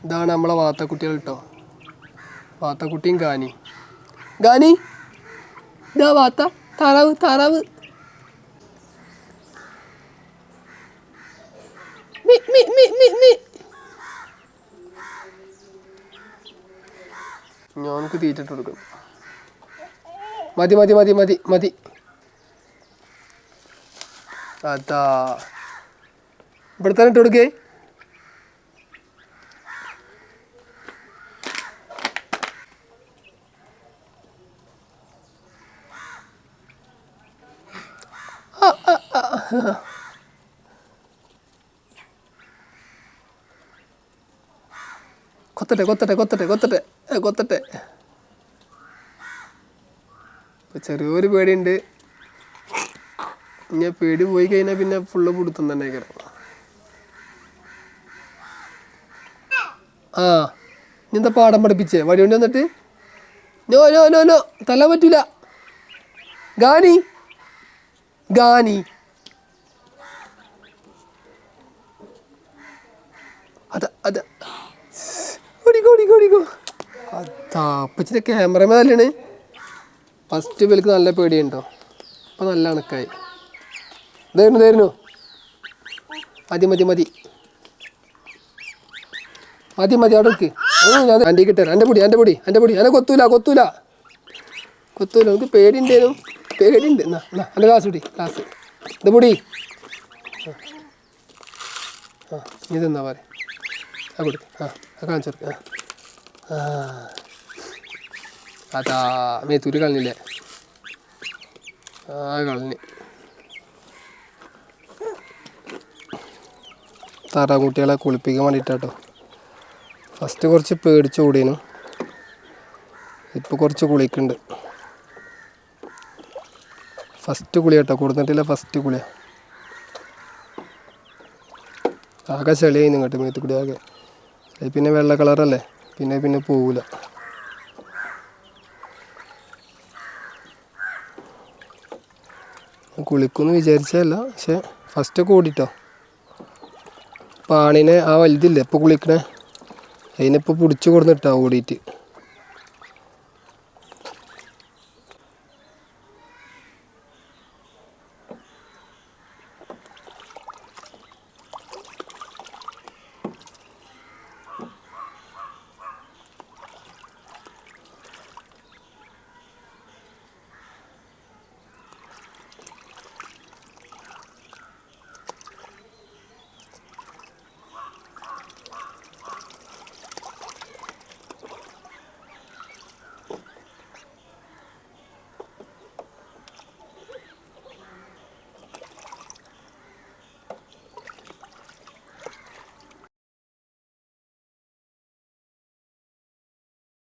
ഇതാണ് നമ്മളെ വാത്തക്കുട്ടികൾ കേട്ടോ. വാത്തക്കുട്ടിയും ഗാനി. ഗാനി ഇതാ വാത്ത. താറാവ് താറാവ്. ഞാനക്ക് തീറ്റിട്ട് കൊടുക്കും. മതി മതി മതി മതി മതി. അതാ ഇവിടെ തന്നെ ഇട്ട് കൊടുക്കേ. കൊത്തട്ടെ കൊത്തട്ടെ കൊത്തട്ടെ കൊത്തട്ടെ കൊത്തട്ടെ. ചെറിയൊരു പേടിയുണ്ട്. ഇനി പേടി പോയി കഴിഞ്ഞാൽ പിന്നെ ഫുള്ള് പിടുത്തം തന്നെ കിടക്കും. ആ ഇനി എന്താ പാഠം പഠിപ്പിച്ചേ വടി കൊണ്ട് വന്നിട്ട്? നോ നോ നോ നോ തല്ലാൻ പറ്റൂല. ഗാനി ഗാനി അതാ അതാ ഓടിക്കോ ഓടിക്കോ ഓടിക്കോ. അതാ അപ്പച്ചിൻ്റെ ക്യാമറമാനാണ്. ഫസ്റ്റ് വിലക്ക് നല്ല പേടിയുണ്ടോ? അപ്പം നല്ല അണക്കായി. ഇതായിരുന്നു ഇതായിരുന്നു. മതി മതി മതി മതി മതി അവിടെ നിൽക്ക്. ഞാൻ എൻ്റെ കിട്ടാൻ എൻ്റെ പൊടി എൻ്റെ പൊടി എൻ്റെ പൊടി എന്നെ കൊത്തൂല കൊത്തൂല കൊത്തൂല. നമുക്ക് പേടിയുണ്ടേനും പേടിയുണ്ട്. എന്നാ എന്നാ എൻ്റെ ഗ്ലാസ് പൊടി ഗ്ലാസ് ഇത് പൊടി. ആ ഇതെന്നാ പറ ആ കൊടുക്ക്. ആ കാണിച്ചു കൊടുക്ക. ആ അതാ മേത്തൂര് കളഞ്ഞില്ലേ? ആ കളഞ്ഞ്. താറാകുട്ടികളെ കുളിപ്പിക്കാൻ വേണ്ടിയിട്ടാട്ടോ. ഫസ്റ്റ് കുറച്ച് പേടിച്ച് ഓടിയേനു. ഇപ്പോൾ കുറച്ച് കുളിക്കുന്നുണ്ട്. ഫസ്റ്റ് കുളി കേട്ടോ, കൊടുത്തിട്ടില്ല ഫസ്റ്റ് കുളിയാണ്. ആകെ ചെളിയായി ഇങ്ങോട്ട് മേത്തുകൂടി ആകെ. പിന്നെ വെള്ള കളറല്ലേ, പിന്നെ പിന്നെ പോവില്ല. കുളിക്കുമെന്ന് വിചാരിച്ചതല്ല, പക്ഷെ ഫസ്റ്റൊക്കെ ഓടിട്ടോ. പാണിനെ ആ വലുതില്ലേ ഇപ്പോൾ കുളിക്കണേ, അതിനിപ്പോൾ പിടിച്ച് കൊടുത്തിട്ടാ ഓടിയിട്ട്.